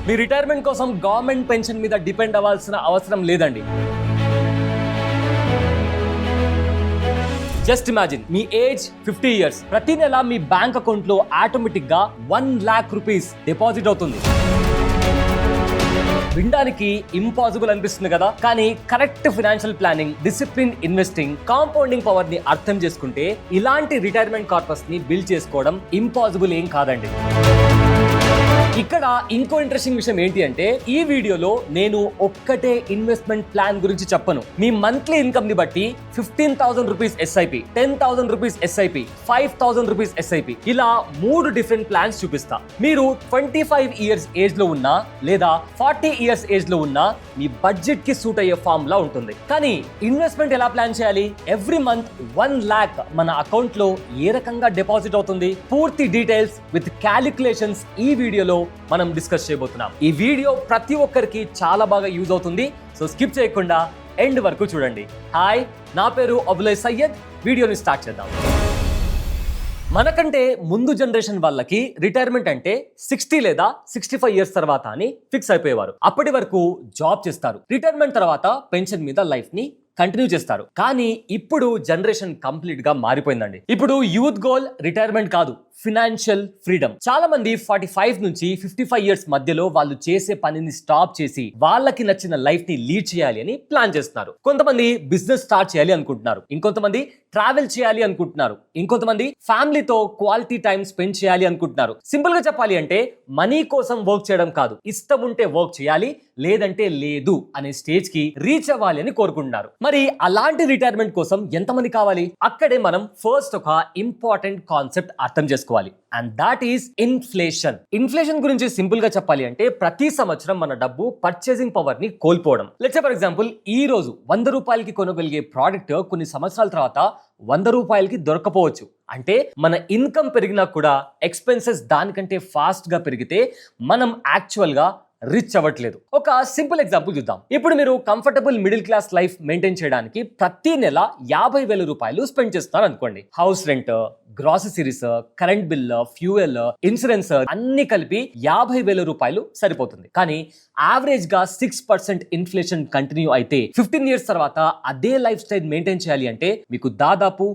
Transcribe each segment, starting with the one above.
మీ retirement కోసం government pension మీద depend అవ్వాల్సిన అవసరం లేదండి. జస్ట్ ఇమాజిన్, మీ ఏజ్ 50 years, ప్రతి నెల మీ బ్యాంక్ అకౌంట్ లో ఆటోమేటిక్ గా 1 lakh rupees డిపాజిట్ అవుతుంది. వినడానికి ఇంపాసిబుల్ అనిపిస్తుంది కదా, కానీ correct financial planning, discipline investing, compounding power ని అర్థం చేసుకుంటే ఇలాంటి రిటైర్మెంట్ కార్పస్ ని బిల్డ్ చేసుకోవడం ఇంపాసిబుల్ ఏం కాదండి. ఇక్కడ ఇంకో ఇంట్రెస్టింగ్ విషయం ఏంటి అంటే, ఈ వీడియోలో నేను ఒక్కటే ఇన్వెస్ట్మెంట్ ప్లాన్ గురించి చెప్పను. మీ మంత్లీ ఇన్కమ్ ని బట్టి 15,000 rupees SIP, 10,000 rupees SIP, 5,000 rupees SIP, ఇలా 3 డిఫరెంట్ ప్లాన్స్ చూపిస్తా. మీరు 25 years ఏజ్ లో ఉన్నా లేదా 40 years ఏజ్ లో ఉన్నా మీ బడ్జెట్ కి సూట్ అయ్యే ఫార్మ్ లా ఉంటుంది. కానీ ఇన్వెస్ట్మెంట్ ఎలా ప్లాన్ చేయాలి? ఎవ్రీ మంత్ 1 lakh మన అకౌంట్ లో ఏ రకంగా డిపాజిట్ అవుతుంది? పూర్తి డీటెయిల్స్ విత్ క్యాలిక్యులేషన్స్ ఈ వీడియోలో మనం డిస్కస్ చేయబోతున్నాం. ఈ వీడియో ప్రతి ఒక్కరికి చాలా బాగా యూజ్ అవుతుంది, సో స్కిప్ చేయకుండా ఎండ్ వరకు చూడండి. హాయ్, నా పేరు అబులై సయ్యద్. వీడియోని స్టార్ట్ చేద్దాం. మనకంటే ముందు జనరేషన్ వాళ్ళకి రిటైర్మెంట్ అంటే 60 లేదా 65 years తర్వాత అని ఫిక్స్ అయిపోయేవారు. అప్పటి వరకు జాబ్ చేస్తారు, రిటైర్మెంట్ తర్వాత పెన్షన్ మీద లైఫ్ ని కంటిన్యూ చేస్తారు. కానీ ఇప్పుడు జనరేషన్ కంప్లీట్ గా మారిపోయిందండి. ఇప్పుడు యూత్ గోల్ రిటైర్మెంట్ కాదు, ఫినాన్షియల్ ఫ్రీడమ్. చాలా మంది 45 నుంచి 55 years మధ్యలో వాళ్ళు చేసే పనిని స్టాప్ చేసి వాళ్ళకి నచ్చిన లైఫ్ ని లీడ్ చేయాలి అని ప్లాన్ చేస్తున్నారు. కొంతమంది బిజినెస్ స్టార్ట్ చేయాలి అనుకుంటున్నారు, ఇంకొంతమంది ట్రావెల్ చేయాలి అనుకుంటున్నారు, ఇంకొంతమంది ఫ్యామిలీతో క్వాలిటీ టైం స్పెండ్ చేయాలి అనుకుంటున్నారు. సింపుల్ గా చెప్పాలి అంటే మనీ కోసం వర్క్ చేయడం కాదు, ఇష్టం ఉంటే వర్క్ చేయాలి, లేదంటే లేదు అనే స్టేజ్ కి రీచ్ అవ్వాలి అని కోరుకుంటున్నారు. మరి అలాంటి రిటైర్మెంట్ కోసం ఎంతమంది కావాలి? అక్కడే మనం ఫస్ట్ ఒక ఇంపార్టెంట్ కాన్సెప్ట్ అర్థం చేసుకోవాలి, and that is inflation. Inflation గురించి సింపుల్ గా చెప్పాలి అంటే ప్రతి సంవత్సరం మన డబ్బు పర్చేసింగ్ పవర్ ని కోల్పోవడం. లెట్స్ సే ఫర్ ఎగ్జాంపుల్, ఈ రోజు 100 రూపాయలకి కొనగలిగే ప్రోడక్ట్ కొన్ని సంవత్సరాల తర్వాత 100 రూపాయలకి దొరకపోవచ్చు. అంటే మన ఇన్కమ్ పెరిగినా కూడా ఎక్స్పెన్సెస్ దానికంటే ఫాస్ట్ గా పెరిగితే మనం యాక్చువల్ గా రిచ్ అవ్వట్లేదు. ఒక సింపుల్ ఎగ్జాంపుల్ చూద్దాం. ఇప్పుడు మీరు comfortable middle class life maintain చేయడానికి ప్రతి నెల 50,000 రూపాయలు స్పెండ్ చేస్తున్నారు అనుకోండి. House rent, groceries, current bill, fuel, insurance అన్ని కలిపి 50,000 రూపాయలు సరిపోతుంది. కానీ యావరేజ్ గా 6% ఇన్ఫ్లేషన్ కంటిన్యూ అయితే 15 years తర్వాత అదే లైఫ్ స్టైల్ మెయింటైన్ చేయాలి అంటే మీకు దాదాపు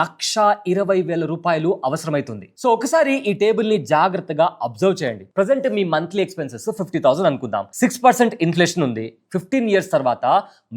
1,20,000 రూపాయలు అవసరమైతుంది. సో ఒకసారి ఈ టేబుల్ ని జాగ్రత్తగా అబ్జర్వ్ చేయండి. ప్రెసెంట్ మీ మంత్లీ ఎక్స్పెన్సెస్ 50,000 అనుకుందాం. 6% ఇన్ఫ్లేషన్ ఉంది. 15 years తర్వాత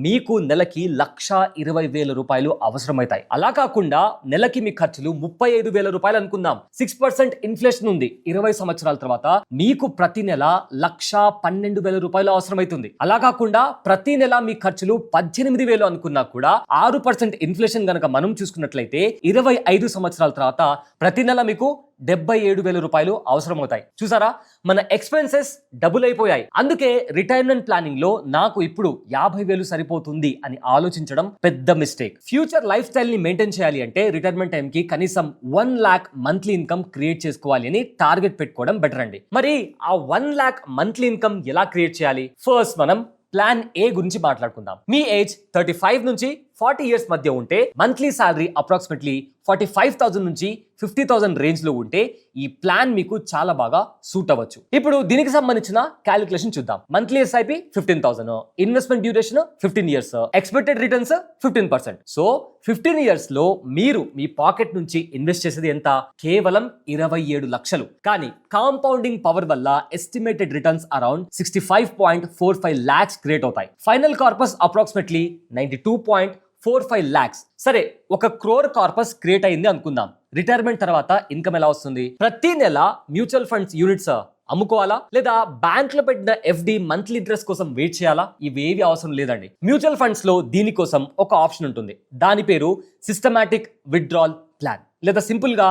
మీకు నెలకి 1,20,000 రూపాయలు అవసరమవుతాయి. అలా కాకుండా నెలకి మీ ఖర్చులు 35,000 రూపాయలు అనుకుందాం. 6% ఇన్ఫ్లేషన్ ఉంది. 20 సంవత్సరాల తర్వాత మీకు ప్రతి నెల 1,12,000 రూపాయలు అవసరమైతుంది. అలా కాకుండా ప్రతి నెల మీ ఖర్చులు 18,000 అనుకున్నా కూడా 6% ఇన్ఫ్లేషన్ గనక మనం చూసుకున్నట్లయితే 25 సంవత్సరాల తర్వాత ప్రతి నెల మీకు 77,000 రూపాయలు అవసరమవుతాయి. చూసారా, మన ఎక్స్పెన్సెస్ డబుల్ అయిపోయాయి. అందుకే రిటైర్మెంట్ ప్లానింగ్ లో నాకు ఇప్పుడు 50,000 సరిపోతుంది అని ఆలోచించడం పెద్ద మిస్టేక్. ఫ్యూచర్ లైఫ్ స్టైల్ ని మెయింటైన్ చేయాలి అంటే రిటైర్మెంట్ టైం కి కనీసం 1 lakh మంత్లీ ఇన్కమ్ క్రియేట్ చేసుకోవాలి అని టార్గెట్ పెట్టుకోవడం బెటర్ అండి. మరి ఆ 1 lakh మంత్లీ ఇన్కమ్ ఎలా క్రియేట్ చేయాలి? ఫస్ట్ మనం ప్లాన్ ఏ గురించి మాట్లాడుకుందాం. మీ ఏజ్ 35 నుంచి 40 years మధ్య ఉంటే మంత్లీ సాలరీ అప్రాక్సిమేట్లీ 45,000 నుంచి 50,000 రేంజ్ లో ఉంటే ఈ ప్లాన్ మీకు చాలా బాగా సూట్ అవ్వచ్చు. ఇప్పుడు దీనికి సంబంధించిన క్యాలిక్యులేషన్ చూద్దాం. Monthly SIP 15,000, investment duration 15 years, expected returns 15%. So 15 years లో మీరు మీ పాకెట్ నుంచి ఇన్వెస్ట్ చేసేది ఎంత? కేవలం 27 లక్షలు. కానీ కాంపౌండింగ్ పవర్ వల్ల estimated returns around 65.45 lakhs create అవుతాయి. Final corpus approximately 92.45 lakhs. సరే, 1 crore కార్పస్ క్రియేట్ అయింది అనుకుందాం. రిటైర్మెంట్ తర్వాత ఇన్కమ్ ఎలా వస్తుంది? ప్రతి నెల మ్యూచువల్ ఫండ్స్ యూనిట్స్ అమ్ముకోవాలా, లేదా బ్యాంక్ లో పెట్టిన ఎఫ్డి మంత్లీ ఇంట్రెస్ట్ కోసం వెయిట్ చేయాలా? ఇవేవి అవసరం లేదండి. మ్యూచువల్ ఫండ్స్ లో దీనికోసం ఒక ఆప్షన్ ఉంటుంది. దాని పేరు సిస్టమాటిక్ విత్డ్రాల్ ప్లాన్, లేదా సింపుల్ గా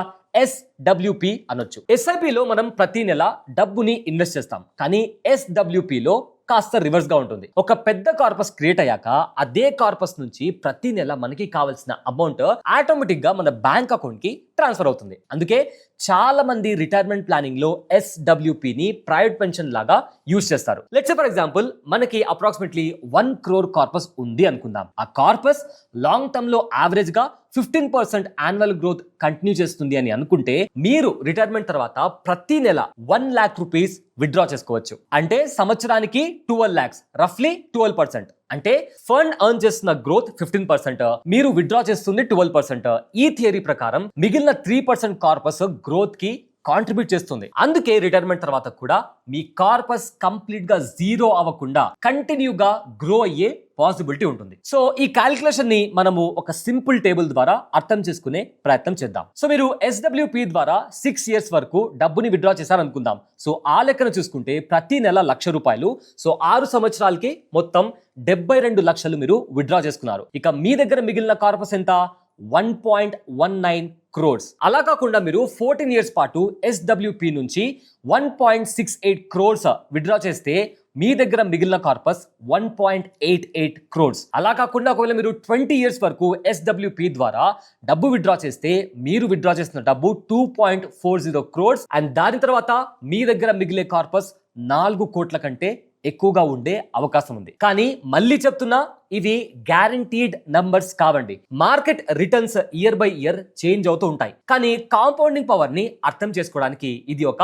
SWP అనొచ్చు. SIPలో మనం ప్రతి నెల డబ్బుని ఇన్వెస్ట్ చేస్తాం, కానీ SWPలో కాస్త రివర్స్ గా ఉంటుంది. ఒక పెద్ద కార్పస్ క్రియేట్ అయ్యాక అదే కార్పస్ నుంచి ప్రతి నెల మనకి కావాల్సిన అమౌంట్ ఆటోమేటిక్ గా మన బ్యాంక్ అకౌంట్ కి ట్రాన్స్ఫర్ అవుతుంది. అందుకే చాలా మంది రిటైర్మెంట్ ప్లానింగ్ లో SWP ని ప్రైవేట్ పెన్షన్ లాగా యూజ్ చేస్తారు. లెట్స్ సే ఫర్ ఎగ్జాంపుల్ మనకి అప్రాక్సిమేట్లీ 1 crore కార్పస్ ఉంది అనుకుందాం. ఆ కార్పస్ లాంగ్ టర్మ్ లో యావరేజ్ గా 15% యాన్యువల్ గ్రోత్ కంటిన్యూ చేస్తుంది అని అనుకుంటే మీరు రిటైర్మెంట్ తర్వాత ప్రతి నెల 1 lakh రూపీస్ విత్డ్రా చేసుకోవచ్చు. అంటే సంవత్సరానికి 12 lakhs, రఫ్లీ 12%. అంటే ఫండ్ ఎర్న్ చేస్తున్న గ్రోత్ 15%, మీరు విత్డ్రా చేస్తుంది 12%. ఈ థియరీ ప్రకారం మిగిలిన 3% కార్పస్ గ్రోత్ కి కాంట్రిబ్యూట్ చేస్తుంది. అందుకే రిటైర్మెంట్ తర్వాత కూడా మీ కార్పస్ కంప్లీట్ గా జీరో అవ్వకుండా కంటిన్యూగా గ్రో అయ్యే పాసిబిలిటీ ఉంటుంది. సో ఈ క్యాలిక్యులేషన్ ని మనము ఒక సింపుల్ టేబుల్ ద్వారా అర్థం చేసుకునే ప్రయత్నం చేద్దాం. సో మీరు SWP ద్వారా 6 years వరకు డబ్బుని విత్డ్రా చేశారనుకుందాం. సో ఆ లెక్కను చూసుకుంటే ప్రతి నెల 1,00,000 రూపాయలు. సో 6 సంవత్సరాలకి మొత్తం 72 లక్షలు మీరు విత్డ్రా చేసుకున్నారు. ఇక మీ దగ్గర మిగిలిన కార్పస్ ఎంత? 1.19 crores. అలా కాకుండా మీరు 14 years పాటు SWP నుంచి 1.68 crores విత్డ్రా చేస్తే మీ దగ్గర మిగిలిన కార్పస్ 1.88 crores. అలా కాకుండా ఒకవేళ మీరు 20 years వరకు SWP ద్వారా డబ్బు విత్డ్రా చేస్తే మీరు విత్డ్రా చేసిన డబ్బు 2.40 crores. అండ్ దాని తర్వాత మీ దగ్గర మిగిలే కార్పస్ 4 కోట్ల కంటే ఎక్కువగా ఉండే అవకాశం ఉంది. కానీ మళ్ళీ చెప్తున్నా, ఇవి గ్యారంటీడ్ నంబర్స్ కావండి. Market returns year by year change అవుతూ ఉంటాయి. కానీ కాంపౌండింగ్ పవర్ ని అర్థం చేసుకోవడానికి ఇది ఒక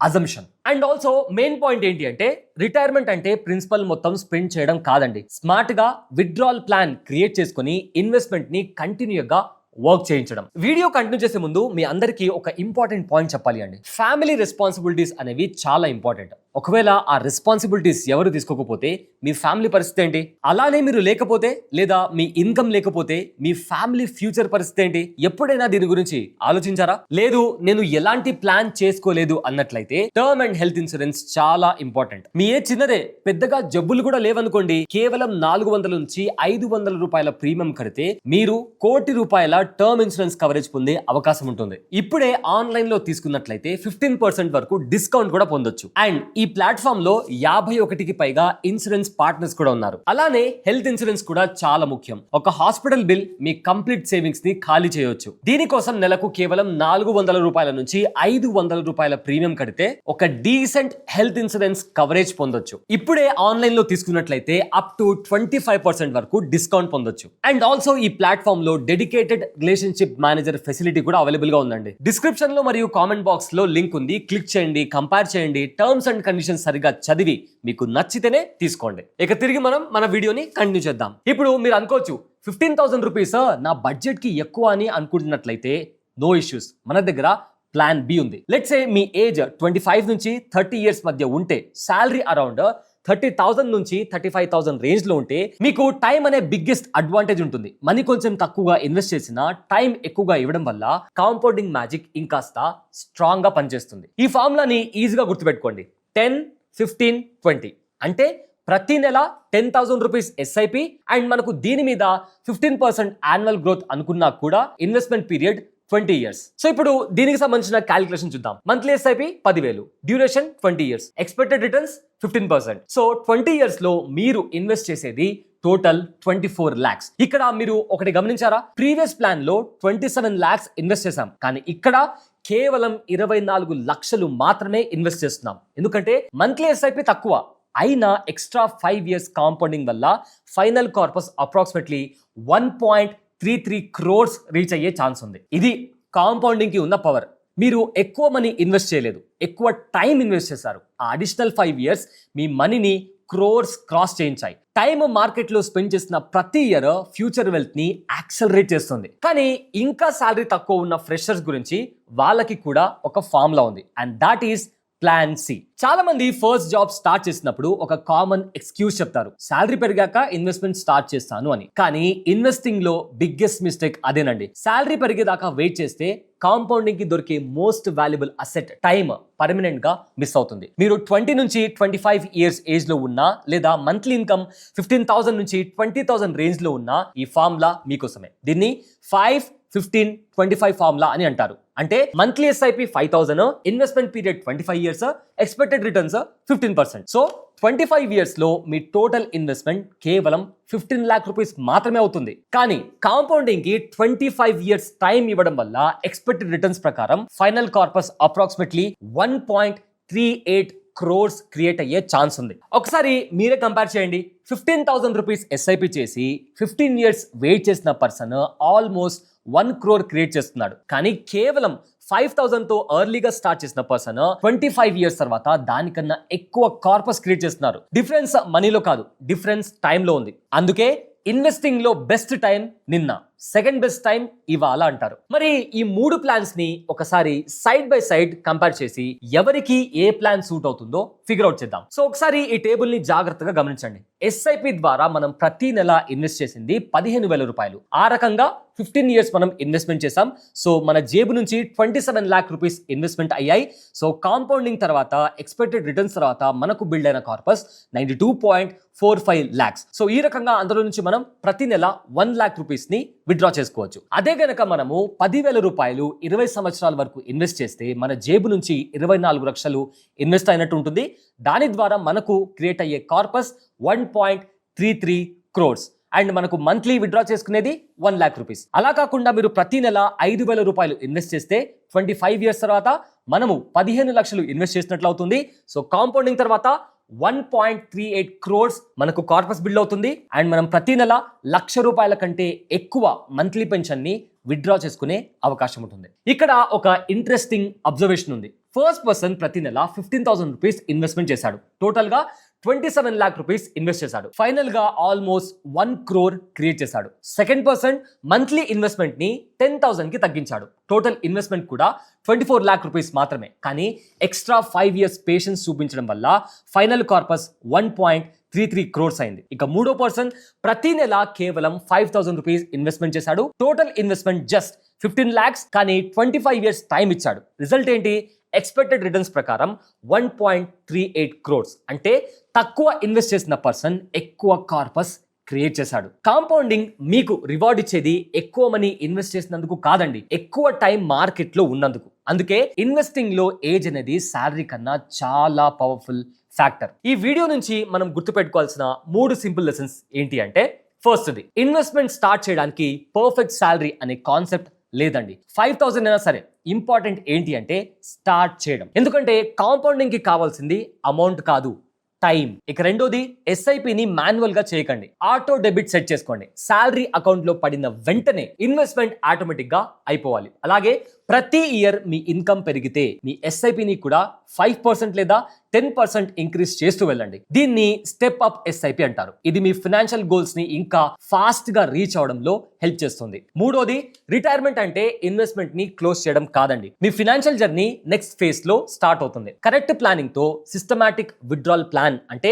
assumption. And also main point ఏంటి అంటే రిటైర్మెంట్ అంటే ప్రిన్సిపల్ మొత్తం స్పెండ్ చేయడం కాదండి. స్మార్ట్ గా విత్డ్రాల్ ప్లాన్ క్రియేట్ చేసుకుని ఇన్వెస్ట్మెంట్ ని కంటిన్యూగా వర్క్ చేయించడం. వీడియో కంటిన్యూ చేసే ముందు మీ అందరికీ ఒక ఇంపార్టెంట్ పాయింట్ చెప్పాలి అండి. ఫ్యామిలీ రెస్పాన్సిబిలిటీస్ అనేవి చాలా ఇంపార్టెంట్. ఒకవేళ ఆ రెస్పాన్సిబిలిటీస్ ఎవరు తీసుకోకపోతే మీ ఫ్యామిలీ పరిస్థితి ఏంటి? అలానే మీరు లేకపోతే లేదా మీ ఇన్కమ్ లేకపోతే మీ ఫ్యామిలీ ఫ్యూచర్ పరిస్థితి ఏంటి? ఎప్పుడైనా దీని గురించి ఆలోచించారా? లేదు, నేను ఎలాంటి ప్లాన్ చేసుకోలేదు అన్నట్లయితే టర్మ్ అండ్ హెల్త్ ఇన్సూరెన్స్ చాలా ఇంపార్టెంట్. మీ ఏ చిన్నదే, పెద్దగా జబ్బులు కూడా లేవనుకోండి, కేవలం 400 నుంచి 500 రూపాయల ప్రీమియం కడితే మీరు 1 కోటి రూపాయల టర్మ్ ఇన్సూరెన్స్ కవరేజ్ పొందే అవకాశం ఉంటుంది. ఇప్పుడే ఆన్లైన్ లో తీసుకున్నట్లయితే 15% వరకు డిస్కౌంట్ కూడా పొందొచ్చు. అండ్ ఈ ప్లాట్ఫామ్ లో 51కి పైగా ఇన్సూరెన్స్ పార్ట్నర్స్ కూడా ఉన్నారు. అలానే హెల్త్ ఇన్సూరెన్స్ కూడా చాలా ముఖ్యం. ఒక హాస్పిటల్ బిల్ మీ కంప్లీట్ సేవింగ్స్ ని ఖాళీ చేయొచ్చు. దీనికోసం నెలకు కేవలం 400 రూపాయల నుంచి 500 రూపాయల ప్రీమియం కడితే ఒక డీసెంట్ హెల్త్ ఇన్సూరెన్స్ కవరేజ్ పొందొచ్చు. ఇప్పుడే ఆన్లైన్ లో తీసుకున్నట్లయితే అప్ టు 25% వరకు డిస్కౌంట్ పొందొచ్చు. అండ్ ఆల్సో ఈ ప్లాట్ఫామ్ లో డెడికేటెడ్ రిలేషన్షిప్ మేనేజర్ ఫెసిలిటీ కూడా అవైలబుల్ గా ఉందండి. డిస్క్రిప్షన్ లో మరియు కామెంట్ బాక్స్ లో లింక్ ఉంది. క్లిక్ చేయండి, కంపేర్ చేయండి, టర్మ్స్ అండ్ కండిషన్స్ సరిగా చదివి మీకు నచ్చితేనే తీసుకోండి. ఇక తిరిగి మనం మన వీడియోని కంటిన్యూ చేద్దాం. ఇప్పుడు మీరు అనుకోవచ్చు 15,000 రూపీస్ నా బడ్జెట్ కి ఎక్కువ అని అనుకుంటున్నట్లయితే నో ఇష్యూస్. మన దగ్గర ప్లాన్ బి ఉంది. లెట్స్ సే మీ ఏజ్ 25 నుంచి 30 years మధ్య ఉంటే, శాలరీ అరౌండ్ 30,000 నుంచి 35,000 రేంజ్ లో ఉంటే మీకు టైం అనే బిగ్గెస్ట్ అడ్వాంటేజ్ ఉంటుంది. మనీ కొంచెం తక్కువగా ఇన్వెస్ట్ చేసినా టైం ఎక్కువగా ఇవ్వడం వల్ల కాంపౌండింగ్ మ్యాజిక్ ఇంకాస్త స్ట్రాంగ్ గా పనిచేస్తుంది. ఈ ఫార్ములాని ఈజీగా గుర్తుపెట్టుకోండి. 10, 15, 20 అంటే ప్రతి నెల 10,000 రూపీస్ SIP అండ్ మనకు దీని మీద 15% యాన్యువల్ గ్రోత్ అనుకున్నా కూడా ఇన్వెస్ట్మెంట్ పీరియడ్ 20 years. సో ఇప్పుడు దీనికి సంబంధించిన క్యాలిక్యులేషన్ చూద్దాం. Monthly SIP 10,000, duration 20 years, expected returns 15%. So 20 years లో మీరు ఇన్వెస్ట్ చేసేది టోటల్ 24 lakhs. ఇక్కడ మీరు ఒకటి గమనించారా? ప్రీవియస్ ప్లాన్ లో 27 lakhs ఇన్వెస్ట్ చేశాం, కానీ ఇక్కడ కేవలం 24 లక్షలు మాత్రమే ఇన్వెస్ట్ చేస్తున్నాం. ఎందుకంటే మంత్లీ SIP తక్కువ అయినా ఎక్స్ట్రా 5 years కాంపౌండింగ్ వల్ల final corpus approximately 1.33 crores reach అయ్యే ఛాన్స్ ఉంది. ఇది కాంపౌండింగ్ కి ఉన్న పవర్. మీరు ఎక్కువ మనీ ఇన్వెస్ట్ చేయలేదు, ఎక్కువ టైం ఇన్వెస్ట్ చేశారు. ఆ అడిషనల్ 5 years మీ మనీని క్రోర్స్ క్రాస్ చేయించాయి. టైం మార్కెట్ లో స్పెండ్ చేసిన ప్రతి ఇయర్ ఫ్యూచర్ వెల్త్ ని యాక్సలరేట్ చేస్తుంది. కానీ ఇంకా సాలరీ తక్కువ ఉన్న ఫ్రెషర్స్ గురించి వాళ్ళకి కూడా ఒక ఫార్ములా ఉంది, and that is plan C. చాలా మంది ఫస్ట్ జాబ్ స్టార్ట్ చేసినప్పుడు ఒక కామన్ ఎక్స్క్యూజ్ చెప్తారు, శాలరీ పెరిగాక ఇన్వెస్ట్మెంట్ స్టార్ట్ చేస్తాను అని. కానీ ఇన్వెస్టింగ్ లో బిగ్గెస్ట్ మిస్టేక్ అదేనండి. శాలరీ పెరిగేదాకా వెయిట్ చేస్తే కాంపౌండింగ్ కి దొరికే most valuable asset time permanent గా మిస్ అవుతుంది. మీరు 20 నుంచి 25 years ఏజ్ లో ఉన్నా లేదా మంత్లీ ఇన్కమ్ 15,000 నుంచి 20,000 రేంజ్ లో ఉన్నా ఈ ఫార్ములా మీకోసమే. దీన్ని 5, 15, 25 ఫార్ములా అని అంటారు. అంటే monthly SIP 5,000, investment period 25 years, expected returns 15%. So 25 years లో మీ టోటల్ ఇన్వెస్ట్మెంట్ కేవలం 15 lakh rupees మాత్రమే అవుతుంది. కానీ కాంపౌండింగ్ కి 25 years టైం ఇవ్వడం వల్ల ఎక్స్పెక్టెడ్ రిటర్న్స్ ప్రకారం final corpus approximately 1.38 crores create అయ్యే ఛాన్స్ ఉంది. ఒకసారి మీరే కంపేర్ చేయండి. 15,000 rupees ఎస్ఐపి చేసి 15 years వెయిట్ చేసిన పర్సన్ ఆల్మోస్ట్ 1 crore క్రియేట్ చేస్తున్నాడు. కానీ కేవలం 5,000 తో ఎర్లీగా స్టార్ట్ చేసిన పర్సన్ 25 years తర్వాత దానికన్నా ఎక్కువ కార్పస్ క్రియేట్ చేస్తున్నారు. డిఫరెన్స్ మనీలో కాదు, డిఫరెన్స్ టైంలో ఉంది. అందుకే ఇన్వెస్టింగ్ లో బెస్ట్ టైం నిన్న, సెకండ్ బెస్ట్ టైం ఇవాళ అంటారు. మరి ఈ 3 ప్లాన్స్ ని ఒకసారి సైడ్ బై సైడ్ కంపేర్ చేసి ఎవరికి ఏ ప్లాన్ సూట్ అవుతుందో ఫిగర్ అవుట్ చేద్దాం. సో ఒకసారి ఈ టేబుల్ ని జాగ్రత్తగా గమనించండి. ఎస్ఐపి ద్వారా మనం ప్రతి నెల ఇన్వెస్ట్ చేసింది 15,000 రూపాయలు. ఆ రకంగా 15 years మనం ఇన్వెస్ట్మెంట్ చేసాం. సో మన జేబు నుంచి 27 lakh rupees ఇన్వెస్ట్మెంట్ అయ్యాయి. సో కాంపౌండింగ్ తర్వాత ఎక్స్పెక్టెడ్ రిటర్న్స్ తర్వాత మనకు బిల్డ్ అయిన కార్పస్ 92.45 lakhs. సో ఈ రకంగా అందులో నుంచి మనం ప్రతి నెల 1 lakh rupees ని విత్డ్రా చేసుకోవచ్చు. అదే గనక మనము 10,000 రూపాయలు 20 సంవత్సరాల వరకు ఇన్వెస్ట్ చేస్తే మన జేబు నుంచి 24 లక్షలు ఇన్వెస్ట్ అయినట్టు ఉంటుంది. దాని ద్వారా మనకు క్రియేట్ అయ్యే కార్పస్ 1.33 crores అండ్ మనకు మంత్లీ విత్డ్రా చేసుకునేది 1 lakh rupees. అలా కాకుండా మీరు ప్రతి నెల 5,000 రూపాయలు ఇన్వెస్ట్ చేస్తే 25 years తర్వాత మనము 15 లక్షలు ఇన్వెస్ట్ చేసినట్లు అవుతుంది. సో కాంపౌండింగ్ తర్వాత 1.38 crores మనకు కార్పస్ బిల్డ్ అవుతుంది. అండ్ మనం ప్రతి నెల 1,00,000 రూపాయల కంటే ఎక్కువ మంత్లీ పెన్షన్ ని విత్డ్రా చేసుకునే అవకాశం ఉంటుంది. ఇక్కడ ఒక ఇంట్రెస్టింగ్ అబ్జర్వేషన్ ఉంది. ఫస్ట్ పర్సన్ ప్రతి నెల 15,000 రూపీస్ ఇన్వెస్ట్మెంట్ చేశాడు. టోటల్ గా 27 lakh rupees ఇన్వెస్ట్ చేశాడు. ఫైనల్ గా ఆల్మోస్ట్ 1 crore క్రియేట్ చేశాడు. సెకండ్ పర్సన్ మంత్లీ ఇన్వెస్ట్మెంట్ ని 10,000 కి తగ్గించాడు. టోటల్ ఇన్వెస్ట్మెంట్ కూడా 24 lakh rupees మాత్రమే. కానీ ఎక్స్ట్రా 5 years పేషెన్స్ చూపించడం వల్ల ఫైనల్ కార్పస్ 1.33 crores అయింది. ఇక మూడో పర్సన్ ప్రతి నెల కేవలం 5,000 రూపీస్ ఇన్వెస్ట్మెంట్ చేశాడు. టోటల్ ఇన్వెస్ట్మెంట్ జస్ట్ 15 lakhs, కానీ 25 years టైం ఇచ్చాడు. రిజల్ట్ ఏంటి? ఎక్స్పెక్టెడ్ రిటర్న్స్ ప్రకారం 1.38 crores. అంటే తక్కువ ఇన్వెస్ట్ చేసిన పర్సన్ ఎక్కువ కార్పస్ క్రియేట్ చేశాడు. కాంపౌండింగ్ మీకు రివార్డ్ ఇచ్చేది ఎక్కువ మనీ ఇన్వెస్ట్ చేసినందుకు కాదండి, ఎక్కువ టైం మార్కెట్ లో ఉన్నందుకు. అందుకే ఇన్వెస్టింగ్ లో ఏజ్ అనేది శాలరీ కన్నా చాలా పవర్ఫుల్ ఫ్యాక్టర్. ఈ వీడియో నుంచి మనం గుర్తుపెట్టుకోవాల్సిన 3 సింపుల్ లెసన్స్ ఏంటి అంటే, ఫస్ట్ది, ఇన్వెస్ట్మెంట్ స్టార్ట్ చేయడానికి పర్ఫెక్ట్ శాలరీ అనే కాన్సెప్ట్ లేదండి. 5,000 అయినా సరే, ఇంపార్టెంట్ ఏంటి అంటే స్టార్ట్ చేయడం. ఎందుకంటే కాంపౌండింగ్ కి కావాల్సింది అమౌంట్ కాదు, టైం. ఇక రెండోది, ఎస్ఐపిని మాన్యువల్ గా చేయకండి, ఆటో డెబిట్ సెట్ చేసుకోండి. శాలరీ అకౌంట్ లో పడిన వెంటనే ఇన్వెస్ట్మెంట్ ఆటోమేటిక్ గా అయిపోవాలి. అలాగే ప్రతి ఇయర్ మీ ఇన్కమ్ పెరిగితే మీ ఎస్ఐపిని కూడా 5% లేదా 10% ఇంక్రీజ్ చేస్తూ వెళ్ళండి. దీన్ని స్టెప్ అప్ ఎస్ఐపి అంటారు. ఇది మీ ఫైనాన్షియల్ గోల్స్ ని ఇంకా ఫాస్ట్ గా రీచ్ అవడంలో హెల్ప్ చేస్తుంది. మూడోది, రిటైర్మెంట్ అంటే ఇన్వెస్ట్మెంట్ ని క్లోజ్ చేయడం కాదండి, మీ ఫైనాన్షియల్ జర్నీ నెక్స్ట్ ఫేజ్ లో స్టార్ట్ అవుతుంది. కరెక్ట్ ప్లానింగ్ తో సిస్టమాటిక్ విత్డ్రాల్ ప్లాన్ అంటే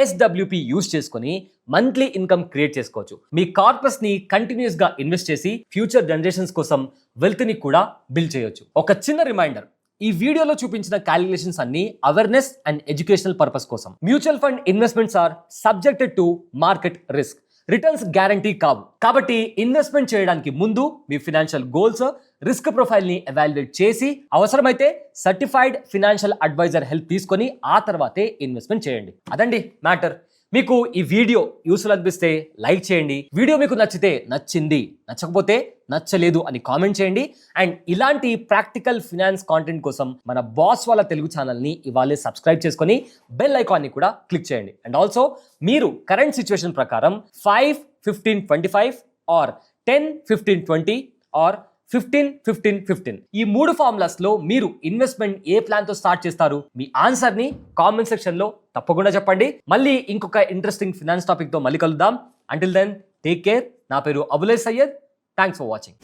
SWP యూజ్ చేసుకొని మంత్లీ ఇన్కమ్ క్రియేట్ చేసుకోవచ్చు. మీ కార్పస్ ని కంటిన్యూస్ గా ఇన్వెస్ట్ చేసి ఫ్యూచర్ జనరేషన్స్ కోసం వెల్త్ ని కూడా బిల్డ్ చేయొచ్చు. ఒక చిన్న రిమైండర్, ఈ వీడియోలో చూపించిన క్యాలిక్యులేషన్స్ అన్ని అవేర్నెస్ అండ్ ఎడ్యుకేషనల్ పర్పస్ కోసం. Mutual fund investments are subjected to market risk. Returns guarantee కావు. కాబట్టి ఇన్వెస్ట్మెంట్ చేయడానికి ముందు మీ ఫైనాన్షియల్ గోల్స్, రిస్క్ ప్రొఫైల్ ని ఎవాల్యుయేట్ చేసి అవసరమైతే సర్టిఫైడ్ ఫైనాన్షియల్ అడ్వైజర్ హెల్ప్ తీసుకొని ఆ తర్వాతే ఇన్వెస్ట్మెంట్ చేయండి. అదండి మ్యాటర్. మీకు ఈ వీడియో యూస్ఫుల్ అనిపిస్తే లైక్ చేయండి. వీడియో మీకు నచ్చితే నచ్చింది, నచ్చకపోతే నచ్చలేదు అని కామెంట్ చేయండి. అండ్ ఇలాంటి ప్రాక్టికల్ ఫినాన్స్ కాంటెంట్ కోసం మన బాస్ వాళ్ళ తెలుగు ఛానల్ని ఇవాళే సబ్స్క్రైబ్ చేసుకొని బెల్ ఐకాన్ని కూడా క్లిక్ చేయండి. అండ్ ఆల్సో మీరు కరెంట్ సిచ్యువేషన్ ప్రకారం 5, 15, 25 ఆర్ 10, 15, 20 ఆర్ 15, 15, 15 ఈ 3 ఫార్ములాస్ లో మీరు ఇన్వెస్ట్మెంట్ ఏ ప్లాన్ తో స్టార్ట్ చేస్తారు? మీ ఆన్సర్ ని కామెంట్ సెక్షన్ లో తప్పకుండా చెప్పండి. మళ్ళీ ఇంకొక ఇంట్రెస్టింగ్ ఫినాన్స్ టాపిక్ తో మళ్ళీ కలుద్దాం. Until then take care. నా పేరు Abule Syed. Thanks for watching.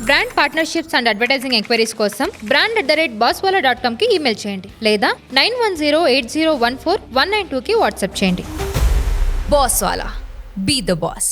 Brand partnerships and advertising enquiries కోసం brand@bosswala.com కి ఈమెయిల్ చేయండి లేదా 9108014192 కి వాట్సాప్ చేయండి. Bosswala. Be the boss.